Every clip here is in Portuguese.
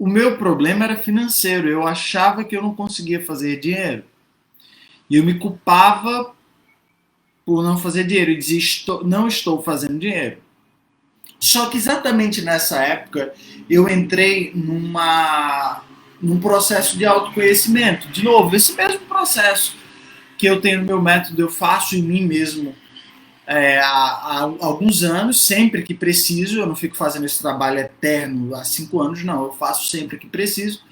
o meu problema era financeiro. Eu achava que eu não conseguia fazer dinheiro. E eu me culpava por não fazer dinheiro. E dizia, não estou fazendo dinheiro. Só que exatamente nessa época eu entrei num processo de autoconhecimento. De novo, esse mesmo processo que eu tenho no meu método, eu faço em mim mesmo há alguns anos, sempre que preciso. Eu não fico fazendo esse trabalho eterno há 5 anos, não. Eu faço sempre que preciso.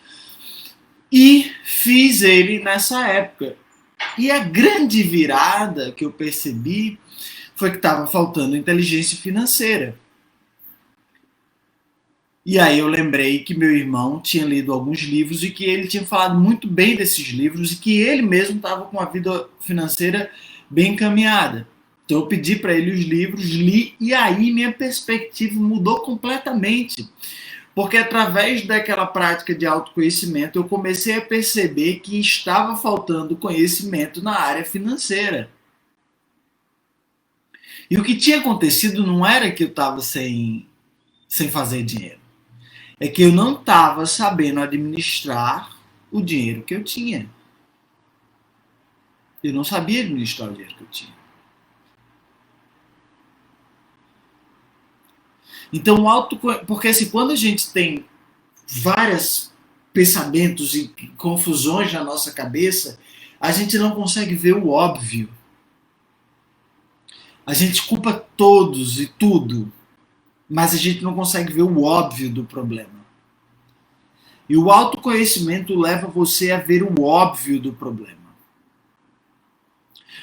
E fiz ele nessa época. E a grande virada que eu percebi foi que estava faltando inteligência financeira. E aí eu lembrei que meu irmão tinha lido alguns livros e que ele tinha falado muito bem desses livros e que ele mesmo estava com a vida financeira bem encaminhada. Então eu pedi para ele os livros, li, e aí minha perspectiva mudou completamente. Porque através daquela prática de autoconhecimento eu comecei a perceber que estava faltando conhecimento na área financeira. E o que tinha acontecido não era que eu estava sem fazer dinheiro. É que eu não estava sabendo administrar o dinheiro que eu tinha. Eu não sabia administrar o dinheiro que eu tinha. Então, porque assim, quando a gente tem vários pensamentos e confusões na nossa cabeça, a gente não consegue ver o óbvio. A gente culpa todos e tudo, mas a gente não consegue ver o óbvio do problema. E o autoconhecimento leva você a ver o óbvio do problema.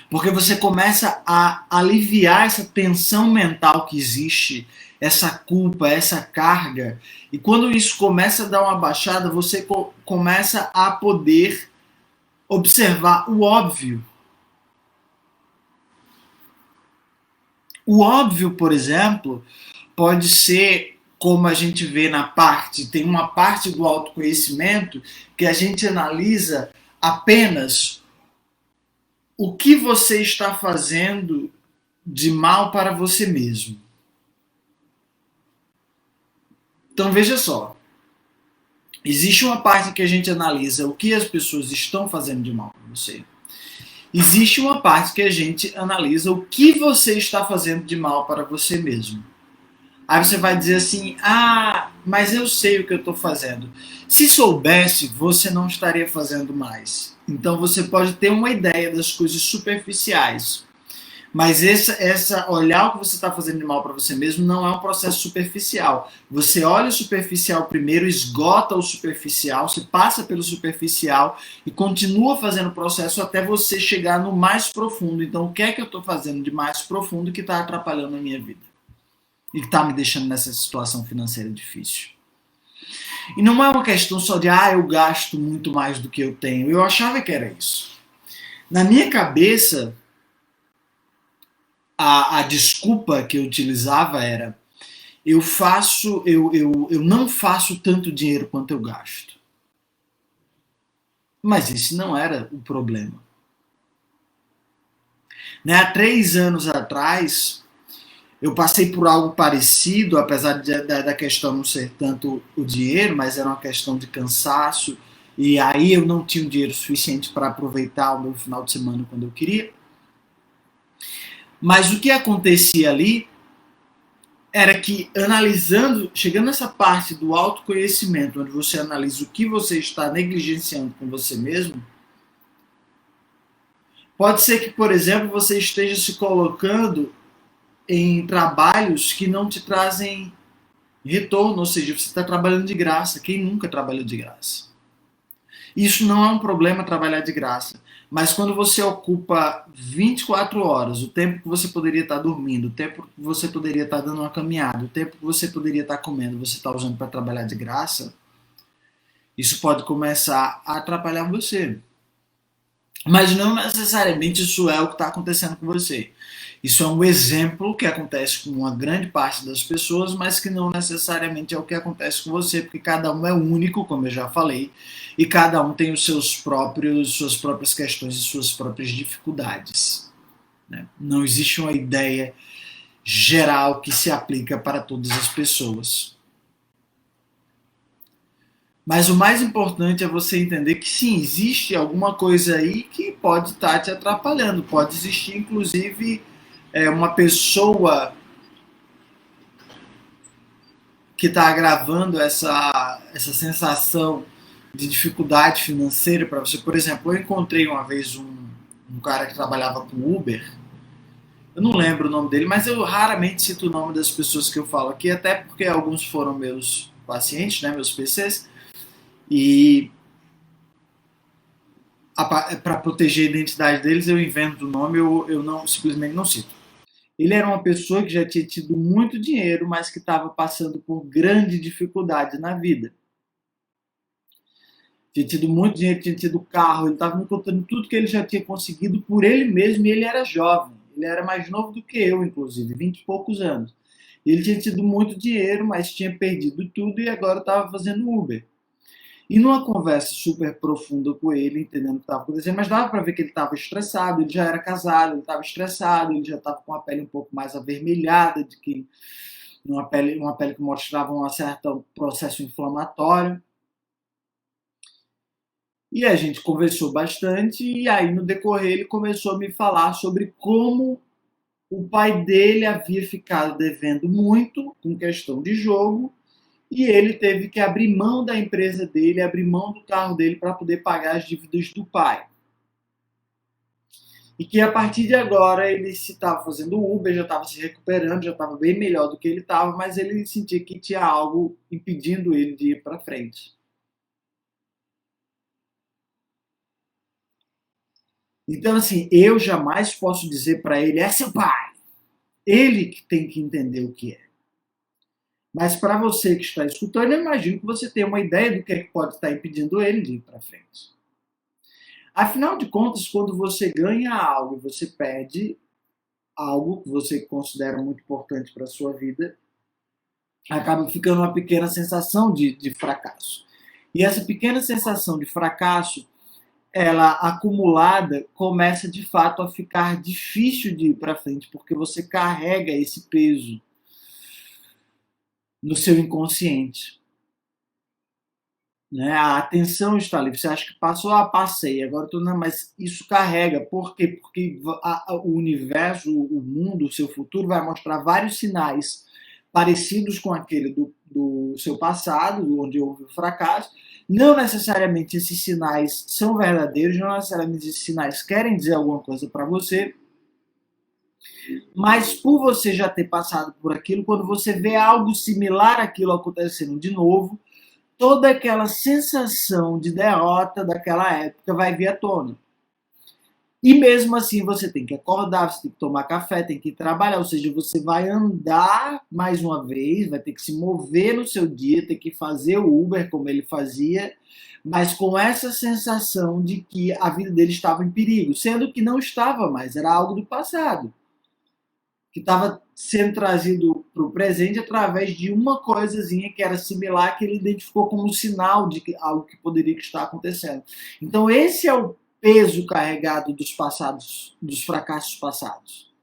Porque você começa a aliviar essa tensão mental que existe, essa culpa, essa carga. E quando isso começa a dar uma baixada, você começa a poder observar o óbvio. O óbvio, por exemplo, pode ser como a gente vê na parte, tem uma parte do autoconhecimento que a gente analisa apenas o que você está fazendo de mal para você mesmo. Então veja só, existe uma parte que a gente analisa o que as pessoas estão fazendo de mal para você. Existe uma parte que a gente analisa o que você está fazendo de mal para você mesmo. Aí você vai dizer assim, mas eu sei o que eu estou fazendo. Se soubesse, você não estaria fazendo mais. Então você pode ter uma ideia das coisas superficiais. Mas essa olhar o que você está fazendo de mal para você mesmo não é um processo superficial. Você olha o superficial primeiro, esgota o superficial, se passa pelo superficial e continua fazendo o processo até você chegar no mais profundo. Então, o que é que eu estou fazendo de mais profundo que está atrapalhando a minha vida? E que está me deixando nessa situação financeira difícil? E não é uma questão só de, eu gasto muito mais do que eu tenho. Eu achava que era isso. Na minha cabeça, a desculpa que eu utilizava era eu não faço tanto dinheiro quanto eu gasto. Mas esse não era o problema. Né? Há 3 anos atrás, eu passei por algo parecido, apesar da questão não ser tanto o dinheiro, mas era uma questão de cansaço, e aí eu não tinha dinheiro suficiente para aproveitar o meu final de semana quando eu queria. Mas o que acontecia ali era que, analisando, chegando nessa parte do autoconhecimento, onde você analisa o que você está negligenciando com você mesmo, pode ser que, por exemplo, você esteja se colocando em trabalhos que não te trazem retorno, ou seja, você está trabalhando de graça. Quem nunca trabalhou de graça? Isso não é um problema trabalhar de graça. Mas quando você ocupa 24 horas, o tempo que você poderia estar dormindo, o tempo que você poderia estar dando uma caminhada, o tempo que você poderia estar comendo, você está usando para trabalhar de graça, isso pode começar a atrapalhar você. Mas não necessariamente isso é o que está acontecendo com você. Isso é um exemplo que acontece com uma grande parte das pessoas, mas que não necessariamente é o que acontece com você, porque cada um é único, como eu já falei, e cada um tem suas próprias questões e suas próprias dificuldades. Né? Não existe uma ideia geral que se aplica para todas as pessoas. Mas o mais importante é você entender que sim, existe alguma coisa aí que pode estar te atrapalhando. Pode existir, inclusive, uma pessoa que está agravando essa sensação de dificuldade financeira para você. Por exemplo, eu encontrei uma vez um cara que trabalhava com Uber. Eu não lembro o nome dele, mas eu raramente cito o nome das pessoas que eu falo aqui, até porque alguns foram meus pacientes, né, meus PCs, e para proteger a identidade deles eu invento o nome, eu não, simplesmente não cito. Ele era uma pessoa que já tinha tido muito dinheiro, mas que estava passando por grande dificuldade na vida. Tinha tido muito dinheiro, tinha tido carro, ele estava me contando tudo que ele já tinha conseguido por ele mesmo, e ele era jovem. Ele era mais novo do que eu, inclusive, 20 e poucos anos. Ele tinha tido muito dinheiro, mas tinha perdido tudo e agora estava fazendo Uber. E numa conversa super profunda com ele, entendendo o que estava acontecendo, mas dava para ver que ele estava estressado, ele já era casado, ele estava estressado, ele já estava com a pele um pouco mais avermelhada, de que uma pele que mostrava um certo processo inflamatório. E a gente conversou bastante, e aí no decorrer ele começou a me falar sobre como o pai dele havia ficado devendo muito com questão de jogo, e ele teve que abrir mão da empresa dele, abrir mão do carro dele para poder pagar as dívidas do pai. E que a partir de agora ele se estava fazendo Uber, já estava se recuperando, já estava bem melhor do que ele estava, mas ele sentia que tinha algo impedindo ele de ir para frente. Então, assim, eu jamais posso dizer para ele, é seu pai. Ele que tem que entender o que é. Mas para você que está escutando, eu imagino que você tem uma ideia do que é que pode estar impedindo ele de ir para frente. Afinal de contas, quando você ganha algo e você perde algo que você considera muito importante para a sua vida, acaba ficando uma pequena sensação de fracasso. E essa pequena sensação de fracasso, ela acumulada, começa de fato a ficar difícil de ir para frente, porque você carrega esse peso no seu inconsciente. Né? A atenção está ali. Você acha que passou, passei, agora estou não, mas isso carrega. Por quê? Porque o universo, o mundo, o seu futuro vai mostrar vários sinais parecidos com aquele do seu passado, onde houve o fracasso. Não necessariamente esses sinais são verdadeiros, não necessariamente esses sinais querem dizer alguma coisa para você, mas por você já ter passado por aquilo, quando você vê algo similar àquilo acontecendo de novo, toda aquela sensação de derrota daquela época vai vir à tona. E mesmo assim você tem que acordar, você tem que tomar café, tem que ir trabalhar, ou seja, você vai andar mais uma vez, vai ter que se mover no seu dia, ter que fazer o Uber como ele fazia, mas com essa sensação de que a vida dele estava em perigo, sendo que não estava mais, era algo do passado, que estava sendo trazido para o presente através de uma coisazinha que era similar, que ele identificou como um sinal de que algo que poderia estar acontecendo. Então esse é o peso carregado dos fracassos passados.